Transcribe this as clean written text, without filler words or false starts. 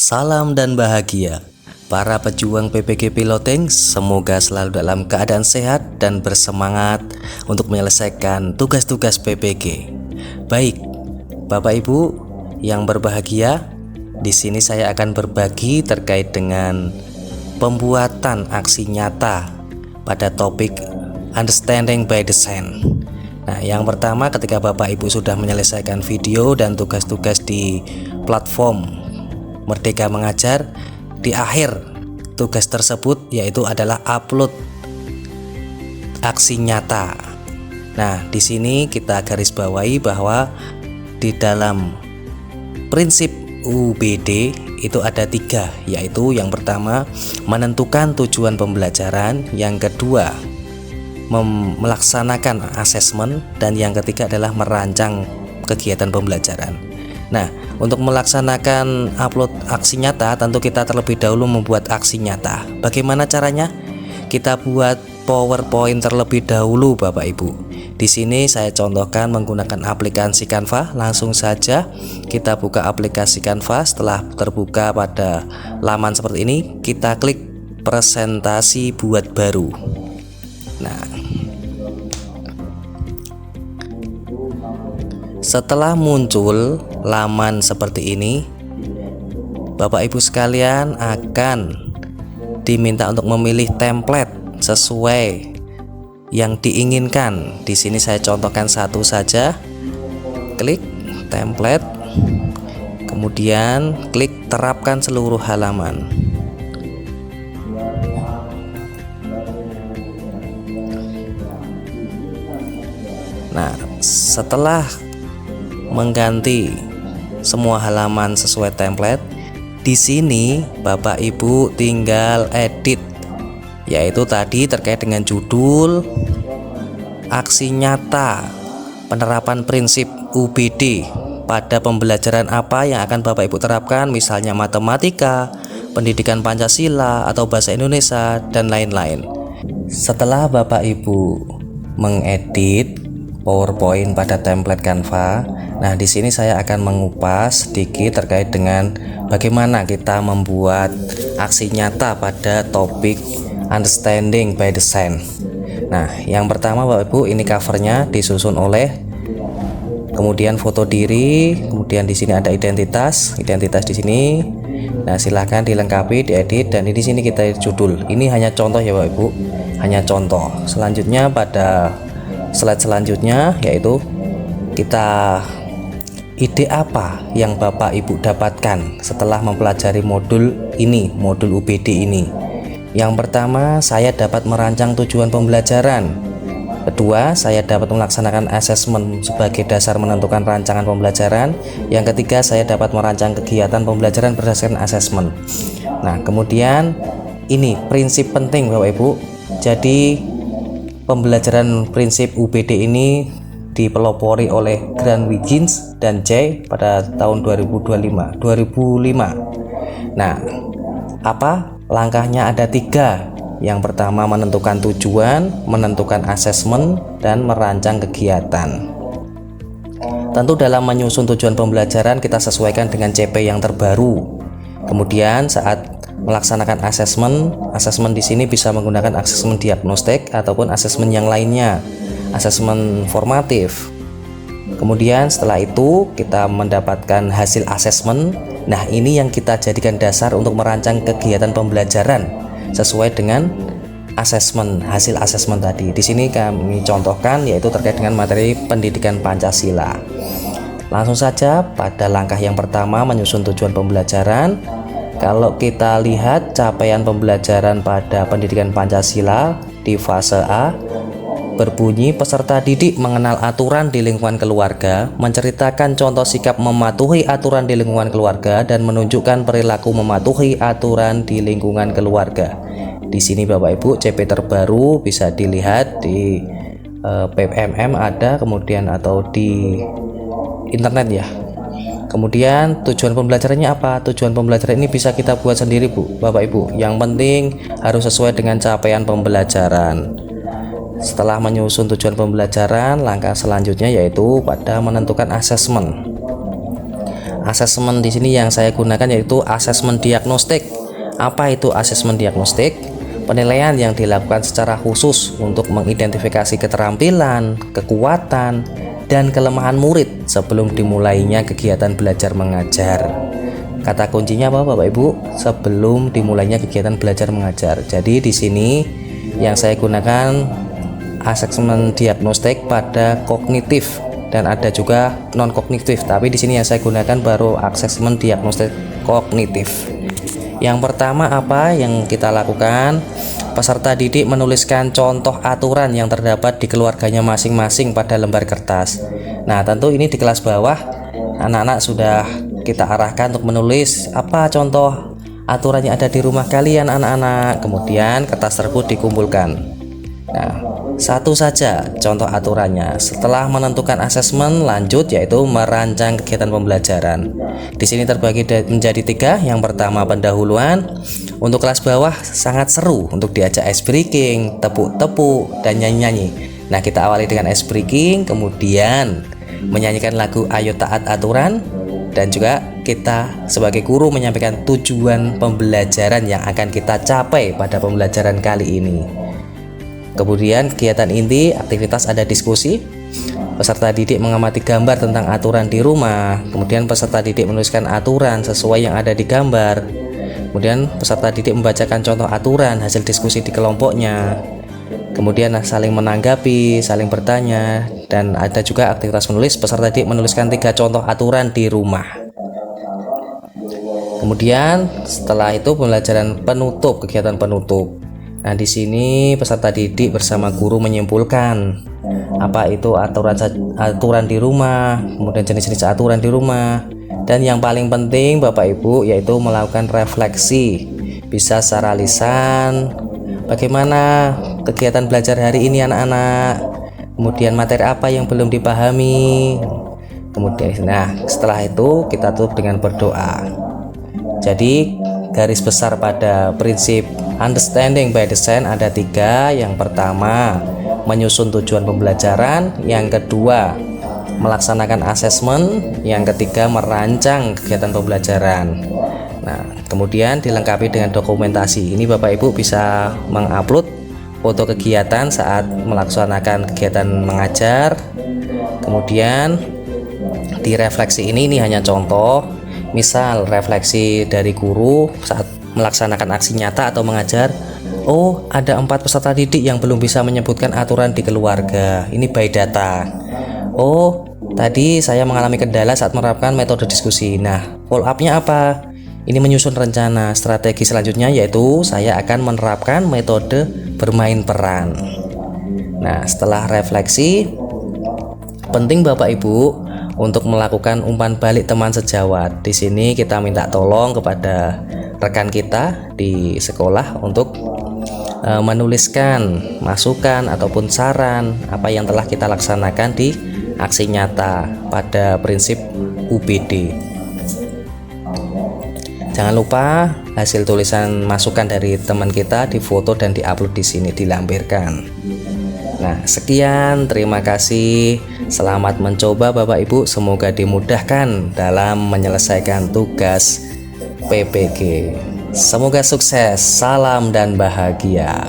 Salam dan bahagia para pejuang PPG Piloting, semoga selalu dalam keadaan sehat dan bersemangat untuk menyelesaikan tugas-tugas PPG. Baik, Bapak Ibu yang berbahagia, di sini saya akan berbagi terkait dengan pembuatan aksi nyata pada topik Understanding by Design. Nah, yang pertama, ketika Bapak Ibu sudah menyelesaikan video dan tugas-tugas di platform Merdeka Mengajar, di akhir tugas tersebut yaitu adalah upload aksi nyata. Nah, di sini kita garis bawahi bahwa di dalam prinsip UBD itu ada 3, yaitu yang pertama menentukan tujuan pembelajaran, yang kedua melaksanakan asesmen, dan yang ketiga adalah merancang kegiatan pembelajaran. Nah, untuk melaksanakan upload aksi nyata, tentu kita terlebih dahulu membuat aksi nyata. Bagaimana caranya? Kita buat PowerPoint terlebih dahulu, Bapak Ibu. Di sini saya contohkan menggunakan aplikasi Canva. Langsung saja kita buka aplikasi Canva. Setelah terbuka pada laman seperti ini, kita klik presentasi buat baru. Nah, setelah muncul laman seperti ini, Bapak Ibu sekalian akan diminta untuk memilih template sesuai yang diinginkan. Di sini saya contohkan satu saja. Klik template, kemudian klik terapkan seluruh halaman. Nah, setelah mengganti semua halaman sesuai template, di sini Bapak Ibu tinggal edit, yaitu tadi terkait dengan judul, aksi nyata, penerapan prinsip UBD pada pembelajaran apa yang akan Bapak Ibu terapkan, misalnya matematika, pendidikan Pancasila, atau bahasa Indonesia, dan lain-lain. Setelah Bapak Ibu mengedit PowerPoint pada template Canva, nah di sini saya akan mengupas sedikit terkait dengan bagaimana kita membuat aksi nyata pada topik Understanding by Design. Nah, yang pertama Bapak Ibu, ini covernya disusun oleh, kemudian foto diri, kemudian di sini ada identitas di sini. Nah, silahkan dilengkapi, diedit, dan di sini kita judul. Ini hanya contoh ya Bapak Ibu, hanya contoh. Selanjutnya pada slide selanjutnya yaitu kita ide apa yang Bapak Ibu dapatkan setelah mempelajari modul ini, modul UBD ini. Yang pertama, saya dapat merancang tujuan pembelajaran. Kedua, saya dapat melaksanakan asesmen sebagai dasar menentukan rancangan pembelajaran. Yang ketiga, saya dapat merancang kegiatan pembelajaran berdasarkan asesmen. Nah, kemudian ini prinsip penting Bapak Ibu. Jadi pembelajaran prinsip UBD ini dipelopori oleh Grant Wiggins dan Jay pada tahun 2005. Nah, apa langkahnya? Ada 3. Yang pertama menentukan tujuan, menentukan asesmen, dan merancang kegiatan. Tentu dalam menyusun tujuan pembelajaran kita sesuaikan dengan CP yang terbaru. Kemudian saat melaksanakan asesmen di sini bisa menggunakan asesmen diagnostik ataupun asesmen yang lainnya, asesmen formatif. Kemudian setelah itu kita mendapatkan hasil asesmen. Nah, ini yang kita jadikan dasar untuk merancang kegiatan pembelajaran sesuai dengan asesmen, hasil asesmen tadi. Di sini kami contohkan yaitu terkait dengan materi pendidikan Pancasila. Langsung saja pada langkah yang pertama, menyusun tujuan pembelajaran. Kalau kita lihat capaian pembelajaran pada pendidikan Pancasila di fase A berbunyi, peserta didik mengenal aturan di lingkungan keluarga, menceritakan contoh sikap mematuhi aturan di lingkungan keluarga, dan menunjukkan perilaku mematuhi aturan di lingkungan keluarga. Di sini Bapak Ibu, CP terbaru bisa dilihat di PMM ada, kemudian atau di internet ya. Kemudian tujuan pembelajarannya apa? Tujuan pembelajaran ini bisa kita buat sendiri Bapak Ibu. Yang penting harus sesuai dengan capaian pembelajaran. Setelah menyusun tujuan pembelajaran, langkah selanjutnya yaitu pada menentukan asesmen. asesmen di sini yang saya gunakan yaitu asesmen diagnostik. Apa itu asesmen diagnostik? Penilaian yang dilakukan secara khusus untuk mengidentifikasi keterampilan, kekuatan, dan kelemahan murid sebelum dimulainya kegiatan belajar mengajar. Kata kuncinya apa Bapak Ibu? Sebelum dimulainya kegiatan belajar mengajar. Jadi di sini yang saya gunakan asesmen diagnostik pada kognitif dan ada juga non kognitif. Tapi di sini yang saya gunakan baru asesmen diagnostik kognitif. Yang pertama apa yang kita lakukan? Peserta didik menuliskan contoh aturan yang terdapat di keluarganya masing-masing pada lembar kertas. Nah, tentu ini di kelas bawah anak-anak sudah kita arahkan untuk menulis apa contoh aturan yang ada di rumah kalian anak-anak. Kemudian kertas tersebut dikumpulkan. Nah, satu saja contoh aturannya. Setelah menentukan asesmen lanjut yaitu merancang kegiatan pembelajaran. Di sini terbagi menjadi 3. Yang pertama pendahuluan. Untuk kelas bawah sangat seru untuk diajak ice breaking, tepuk-tepuk dan nyanyi-nyanyi. Nah, kita awali dengan ice breaking, kemudian menyanyikan lagu Ayo Taat Aturan, dan juga kita sebagai guru menyampaikan tujuan pembelajaran yang akan kita capai pada pembelajaran kali ini. Kemudian kegiatan inti, aktivitas ada diskusi, peserta didik mengamati gambar tentang aturan di rumah, kemudian peserta didik menuliskan aturan sesuai yang ada di gambar, kemudian peserta didik membacakan contoh aturan hasil diskusi di kelompoknya, kemudian saling menanggapi, saling bertanya, dan ada juga aktivitas menulis, peserta didik menuliskan 3 contoh aturan di rumah. Kemudian setelah itu pembelajaran penutup, kegiatan penutup. Nah, di sini peserta didik bersama guru menyimpulkan apa itu aturan di rumah, kemudian jenis-jenis aturan di rumah, dan yang paling penting Bapak Ibu yaitu melakukan refleksi, bisa secara lisan, bagaimana kegiatan belajar hari ini anak-anak, kemudian materi apa yang belum dipahami, kemudian setelah itu kita tutup dengan berdoa. Jadi garis besar pada prinsip understanding by design ada 3. Yang pertama menyusun tujuan pembelajaran, yang kedua melaksanakan asesmen, yang ketiga merancang kegiatan pembelajaran. Nah, kemudian dilengkapi dengan dokumentasi. Ini Bapak Ibu bisa mengupload foto kegiatan saat melaksanakan kegiatan mengajar. Kemudian di refleksi ini hanya contoh. Misal refleksi dari guru saat melaksanakan aksi nyata atau mengajar. Oh, ada 4 peserta didik yang belum bisa menyebutkan aturan di keluarga. Ini by data. Oh, tadi saya mengalami kendala saat menerapkan metode diskusi. Nah, follow up-nya apa? Ini menyusun rencana. Strategi selanjutnya yaitu saya akan menerapkan metode bermain peran. Nah, setelah refleksi, penting Bapak Ibu untuk melakukan umpan balik teman sejawat. Di sini kita minta tolong kepada rekan kita di sekolah untuk menuliskan masukan ataupun saran apa yang telah kita laksanakan di aksi nyata pada prinsip UBD. Jangan lupa hasil tulisan masukan dari teman kita difoto dan diupload di sini, dilampirkan. Nah, sekian, terima kasih. Selamat mencoba Bapak Ibu, semoga dimudahkan dalam menyelesaikan tugas PPG. Semoga sukses, salam dan bahagia.